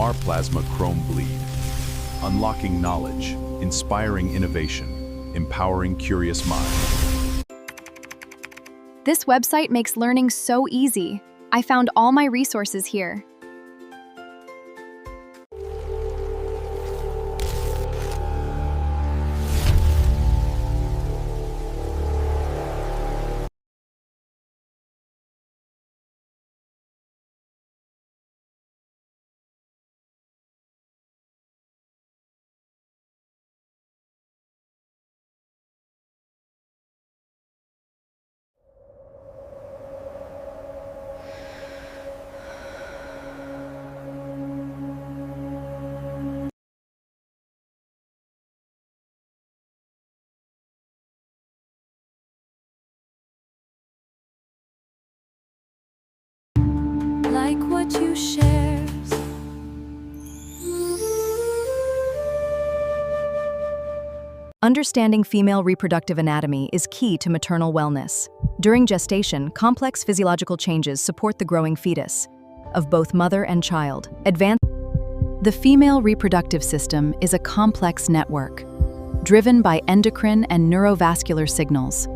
Noir Plasma Chrome Bleed. Unlocking knowledge, inspiring innovation, empowering curious minds. This website makes learning so easy. I found all my resources here. Like what you share. Understanding female reproductive anatomy is key to maternal wellness. During gestation, complex physiological changes support the growing fetus of both mother and child. The female reproductive system is a complex network, driven by endocrine and neurovascular signals.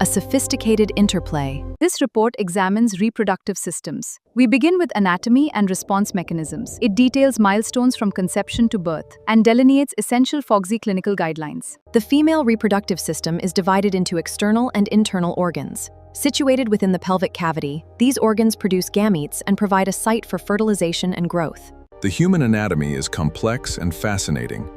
A sophisticated interplay. This report examines reproductive systems. We begin with anatomy and response mechanisms. It details milestones from conception to birth and delineates essential FOGSI clinical guidelines. The female reproductive system is divided into external and internal organs. Situated within the pelvic cavity, these organs produce gametes and provide a site for fertilization and growth. The human anatomy is complex and fascinating.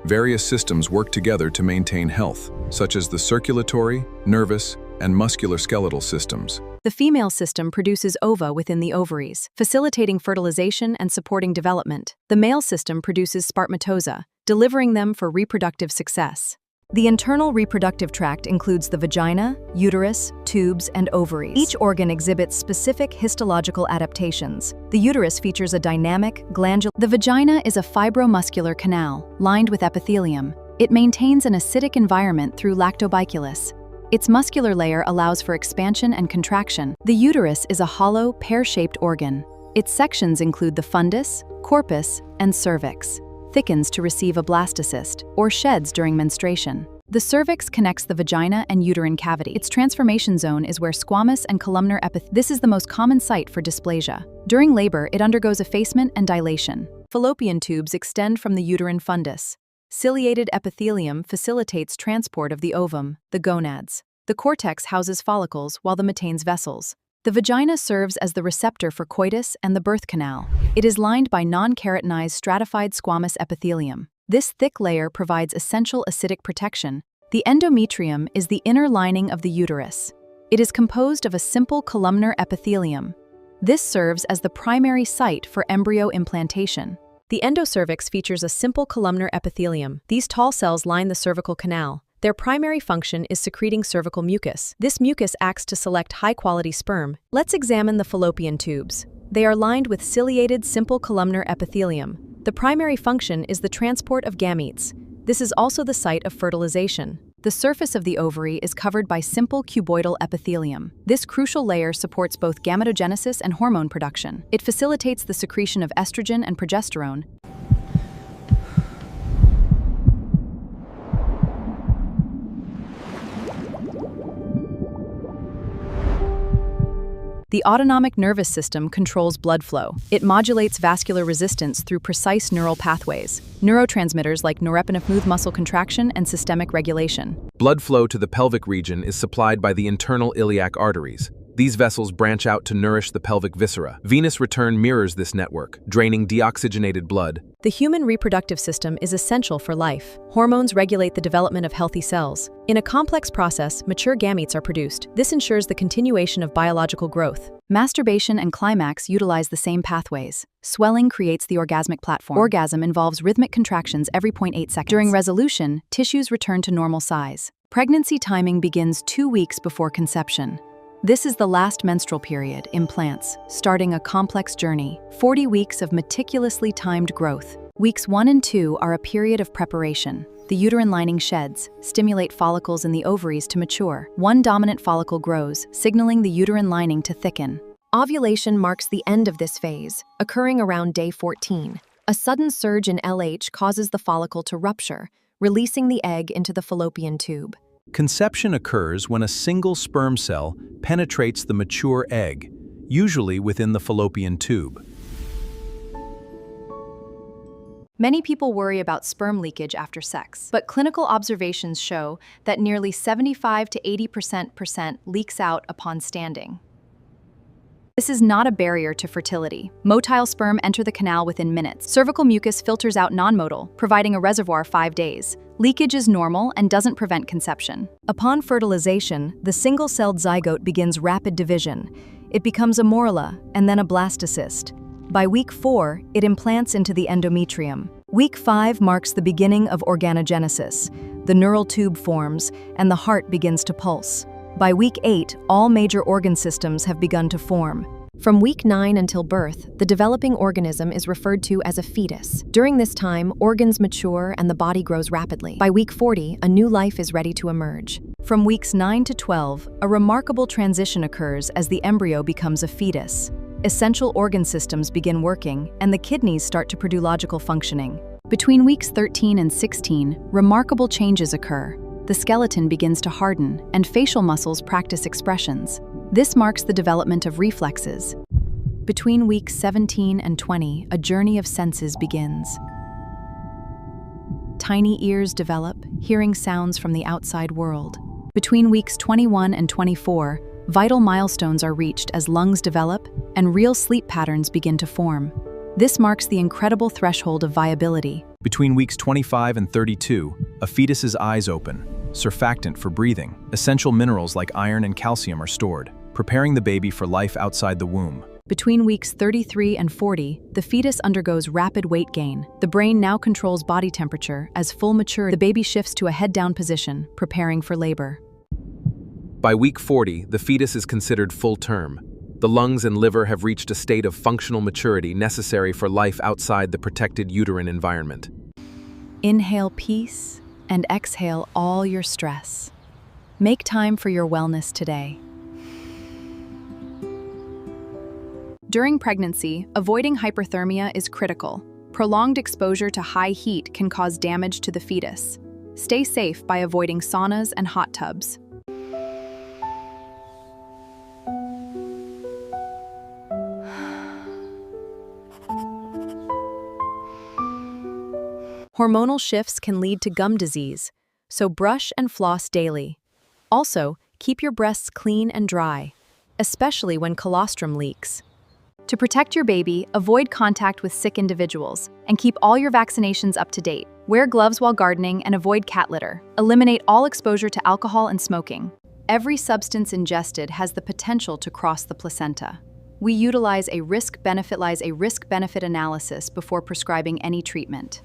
Various systems work together to maintain health, such as the circulatory, nervous, and musculoskeletal systems. The female system produces ova within the ovaries, facilitating fertilization and supporting development. The male system produces spermatozoa, delivering them for reproductive success. The internal reproductive tract includes the vagina, uterus, tubes, and ovaries. Each organ exhibits specific histological adaptations. The uterus features a dynamic, glandular. The vagina is a fibromuscular canal, lined with epithelium. It maintains an acidic environment through lactobiculus. Its muscular layer allows for expansion and contraction. The uterus is a hollow, pear-shaped organ. Its sections include the fundus, corpus, and cervix. Thickens to receive a blastocyst, or sheds during menstruation. The cervix connects the vagina and uterine cavity. Its transformation zone is where squamous and columnar epithelium. This is the most common site for dysplasia. During labor, it undergoes effacement and dilation. Fallopian tubes extend from the uterine fundus. Ciliated epithelium facilitates transport of the ovum, the gonads. The cortex houses follicles while the maintains vessels. The vagina serves as the receptor for coitus and the birth canal. It is lined by non-keratinized stratified squamous epithelium. This thick layer provides essential acidic protection. The endometrium is the inner lining of the uterus. It is composed of a simple columnar epithelium. This serves as the primary site for embryo implantation. The endocervix features a simple columnar epithelium. These tall cells line the cervical canal. Their primary function is secreting cervical mucus. This mucus acts to select high-quality sperm. Let's examine the fallopian tubes. They are lined with ciliated simple columnar epithelium. The primary function is the transport of gametes. This is also the site of fertilization. The surface of the ovary is covered by simple cuboidal epithelium. This crucial layer supports both gametogenesis and hormone production. It facilitates the secretion of estrogen and progesterone. The autonomic nervous system controls blood flow. It modulates vascular resistance through precise neural pathways. Neurotransmitters like norepinephrine smooth muscle contraction and systemic regulation. Blood flow to the pelvic region is supplied by the internal iliac arteries. These vessels branch out to nourish the pelvic viscera. Venous return mirrors this network, draining deoxygenated blood. The human reproductive system is essential for life. Hormones regulate the development of healthy cells. In a complex process, mature gametes are produced. This ensures the continuation of biological growth. Masturbation and climax utilize the same pathways. Swelling creates the orgasmic platform. Orgasm involves rhythmic contractions every 0.8 seconds. During resolution, tissues return to normal size. Pregnancy timing begins 2 weeks before conception. This is the last menstrual period, implants, starting a complex journey. 40 weeks of meticulously timed growth. Weeks 1 and 2 are a period of preparation. The uterine lining sheds, stimulate follicles in the ovaries to mature. One dominant follicle grows, signaling the uterine lining to thicken. Ovulation marks the end of this phase, occurring around day 14. A sudden surge in LH causes the follicle to rupture, releasing the egg into the fallopian tube. Conception occurs when a single sperm cell penetrates the mature egg, usually within the fallopian tube. Many people worry about sperm leakage after sex, but clinical observations show that nearly 75 to 80% leaks out upon standing. This is not a barrier to fertility. Motile sperm enter the canal within minutes. Cervical mucus filters out non-motile, providing a reservoir 5 days. Leakage is normal and doesn't prevent conception. Upon fertilization, the single-celled zygote begins rapid division. It becomes a morula and then a blastocyst. By week 4, it implants into the endometrium. Week 5 marks the beginning of organogenesis. The neural tube forms, and the heart begins to pulse. By week 8, all major organ systems have begun to form. From week 9 until birth, the developing organism is referred to as a fetus. During this time, organs mature and the body grows rapidly. By week 40, a new life is ready to emerge. From weeks 9 to 12, a remarkable transition occurs as the embryo becomes a fetus. Essential organ systems begin working, and the kidneys start to produce logical functioning. Between weeks 13 and 16, remarkable changes occur. The skeleton begins to harden, and facial muscles practice expressions. This marks the development of reflexes. Between weeks 17 and 20, a journey of senses begins. Tiny ears develop, hearing sounds from the outside world. Between weeks 21 and 24, vital milestones are reached as lungs develop and real sleep patterns begin to form. This marks the incredible threshold of viability. Between weeks 25 and 32, a fetus's eyes open, surfactant for breathing. Essential minerals like iron and calcium are stored, preparing the baby for life outside the womb. Between weeks 33 and 40, the fetus undergoes rapid weight gain. The brain now controls body temperature. As full maturity, the baby shifts to a head-down position, preparing for labor. By week 40, the fetus is considered full term. The lungs and liver have reached a state of functional maturity necessary for life outside the protected uterine environment. Inhale peace and exhale all your stress. Make time for your wellness today. During pregnancy, avoiding hyperthermia is critical. Prolonged exposure to high heat can cause damage to the fetus. Stay safe by avoiding saunas and hot tubs. Hormonal shifts can lead to gum disease, so brush and floss daily. Also, keep your breasts clean and dry, especially when colostrum leaks. To protect your baby, avoid contact with sick individuals, and keep all your vaccinations up to date. Wear gloves while gardening and avoid cat litter. Eliminate all exposure to alcohol and smoking. Every substance ingested has the potential to cross the placenta. We utilize a risk-benefit analysis before prescribing any treatment.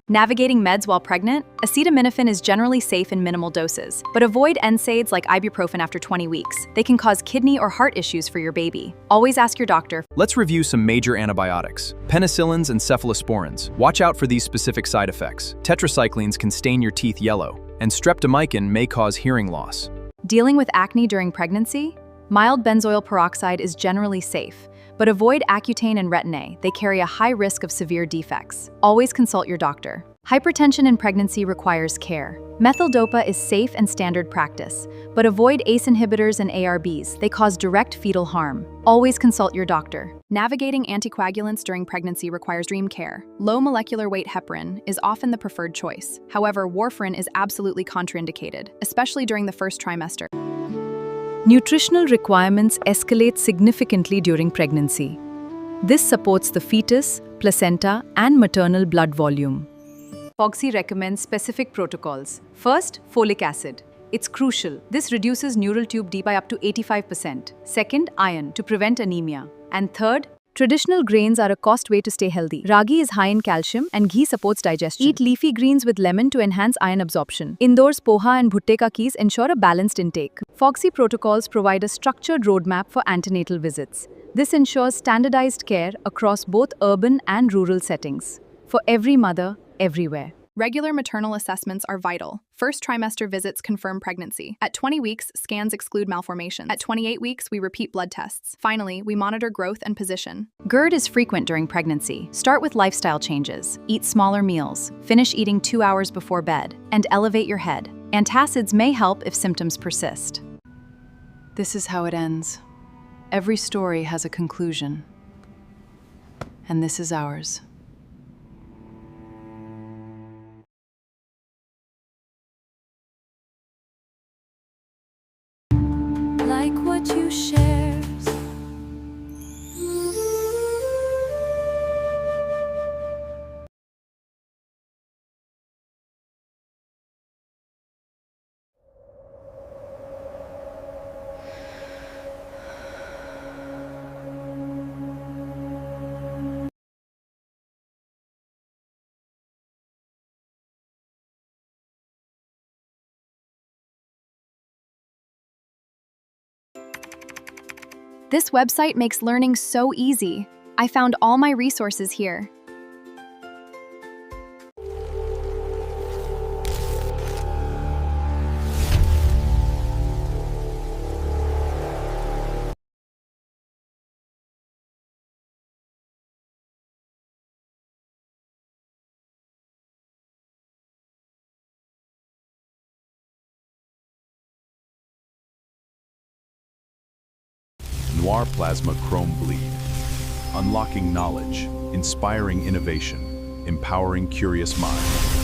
Navigating meds while pregnant? Acetaminophen is generally safe in minimal doses, but avoid NSAIDs like ibuprofen after 20 weeks. They can cause kidney or heart issues for your baby. Always ask your doctor. Let's review some major antibiotics. Penicillins and cephalosporins. Watch out for these specific side effects. Tetracyclines can stain your teeth yellow, and streptomycin may cause hearing loss. Dealing with acne during pregnancy? Mild benzoyl peroxide is generally safe, but avoid Accutane and Retin-A. They carry a high risk of severe defects. Always consult your doctor. Hypertension in pregnancy requires care. Methyl-dopa is safe and standard practice, but avoid ACE inhibitors and ARBs. They cause direct fetal harm. Always consult your doctor. Navigating anticoagulants during pregnancy requires extreme care. Low molecular weight heparin is often the preferred choice. However, warfarin is absolutely contraindicated, especially during the first trimester. Nutritional requirements escalate significantly during pregnancy. This supports the fetus, placenta, and maternal blood volume. FOGSI recommends specific protocols. First, folic acid. It's crucial. This reduces neural tube D by up to 85%. Second, iron to prevent anemia. And third, traditional grains are a cost way to stay healthy. Ragi is high in calcium and ghee supports digestion. Eat leafy greens with lemon to enhance iron absorption. Indoors, poha and bhutte ka keys ensure a balanced intake. FOGSI protocols provide a structured roadmap for antenatal visits. This ensures standardized care across both urban and rural settings. For every mother, everywhere. Regular maternal assessments are vital. First trimester visits confirm pregnancy. At 20 weeks, scans exclude malformations. At 28 weeks, we repeat blood tests. Finally, we monitor growth and position. GERD is frequent during pregnancy. Start with lifestyle changes. Eat smaller meals. Finish eating 2 hours before bed. And elevate your head. Antacids may help if symptoms persist. This is how it ends. Every story has a conclusion. And this is ours. Like what you share. This website makes learning so easy. I found all my resources here. Noir plasma chrome bleed. Unlocking knowledge, inspiring innovation, empowering curious mind.